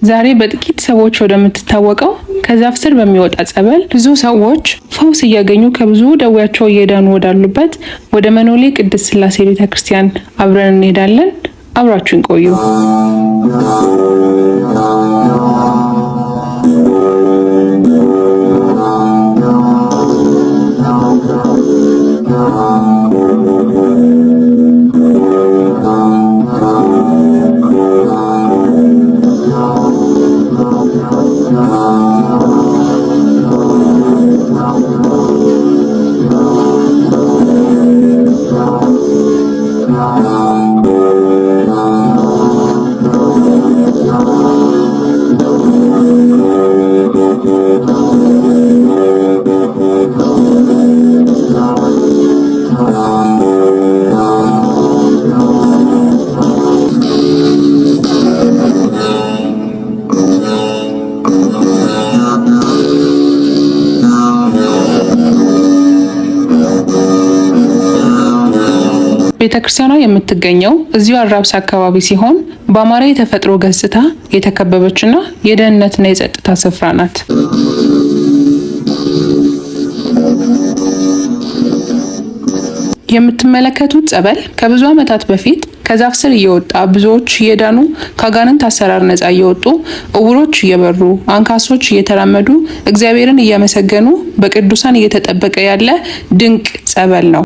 ዛሬ በጥቂት ሰዎች ወደምትታወቀው ከዛፍ ስር በሚወጣ ጸበል ብዙ ሰዎች ፈውስ እያገኙ ከብዙ ደዌያቸው እየዳኑ ወዳሉበት ወደ መኖሌ ቅድስት ሥላሴ ቤተክርስቲያን አብረን እንሄዳለን። አብራችሁን ቆዩ። ቤተክርስቲያኗ የምትገኘው እዚሁ አራብሳ አካባቢ ሲሆን በአማራ የተፈጥሮ ገጽታ የተከበበችና የደህንነትና የጸጥታ ስፍራ ናት። የምትመለከቱት ጸበል ከብዙ ዓመታት በፊት ከዛፍ ስር እየወጣ ብዙዎች እየዳኑ ከአጋንንት አሰራር ነፃ እየወጡ እውሮች እየበሩ አንካሶች እየተራመዱ እግዚአብሔርን እያመሰገኑ በቅዱሳን እየተጠበቀ ያለ ድንቅ ጸበል ነው።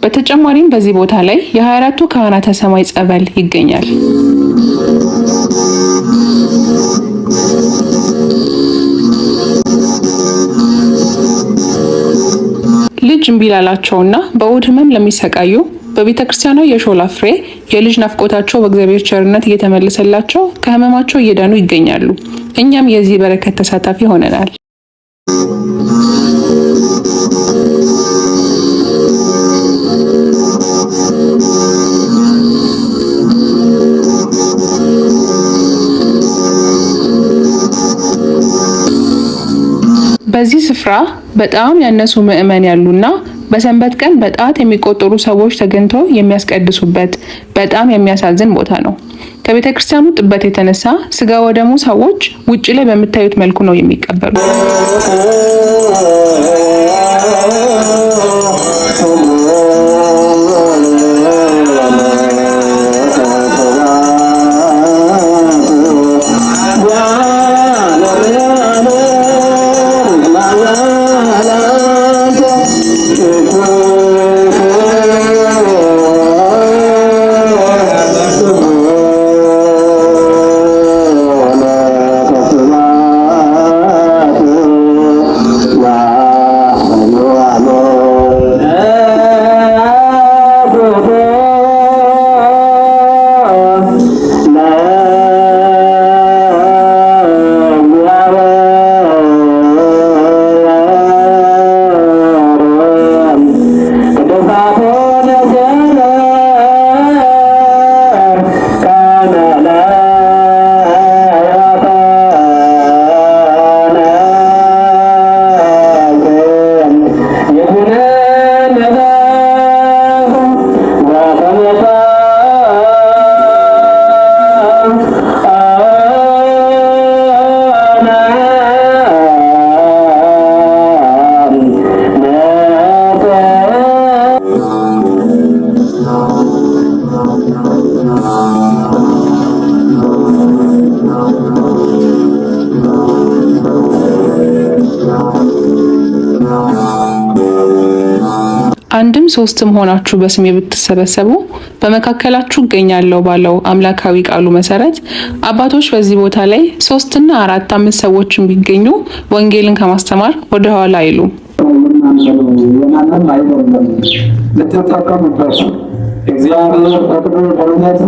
በተጨማሪም በዚህ ቦታ ላይ የ24ቱ ካህናተ ሰማይ ጸበል ይገኛል። ልጅ እምቢ ላላቸውና በሆድ ህመም ለሚሰቃዩ በቤተክርስቲያኗ የሾላ ፍሬ የልጅ ናፍቆታቸው በእግዚአብሔር ቸርነት እየተመለሰላቸው ከህመማቸው እየዳኑ ይገኛሉ። እኛም የዚህ በረከት ተሳታፊ ሆነናል። በዚህ ስፍራ በጣም ያነሱ ምዕመን ያሉና በሰንበት ቀን በጣት የሚቆጠሩ ሰዎች ተገኝተው የሚያስቀድሱበት በጣም የሚያሳዝን ቦታ ነው። ከቤተ ክርስቲያኑ ጥበት የተነሳ ስጋ ወደሙ ሰዎች ውጪ ላይ በምታዩት መልኩ ነው የሚቀበሉት። አንድም ሶስትም ሆናችሁ በስሜ ብትሰበሰቡ በመካከላችሁ እገኛለሁ ባለው አምላካዊ ቃሉ መሰረት አባቶች በዚህ ቦታ ላይ 3 እና 4 5 ሰዎችን ቢገኙ ወንጌልን ከማስተማር ወደ ኋላ አይሉም። እግዚአብሔር ፈቅዶ በእውነት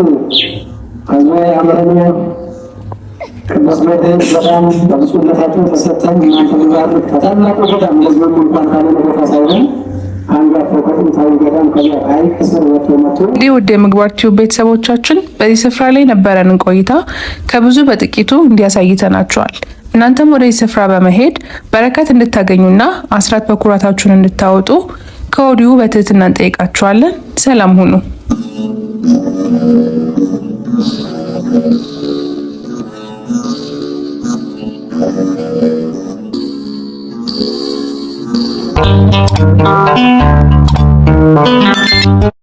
ህዝቡ ያመረነ ቅዱስ ቤት በጣም በብፁዕነታቸው ተሰጥተን እናንተ ባርክ ከታላቁ ገዳም ህዝቡ እንኳን ካለ ቦታ ሳይሆን እንግዲህ ውድ የምግባር ቲዩብ ቤተሰቦቻችን በዚህ ስፍራ ላይ ነበረንን ቆይታ ከብዙ በጥቂቱ እንዲያሳይተናቸዋል። እናንተም ወደዚህ ስፍራ በመሄድ በረከት እንድታገኙና አስራት በኩራታችሁን እንድታወጡ ከወዲሁ በትህትና እንጠይቃችኋለን። ሰላም ሁኑ።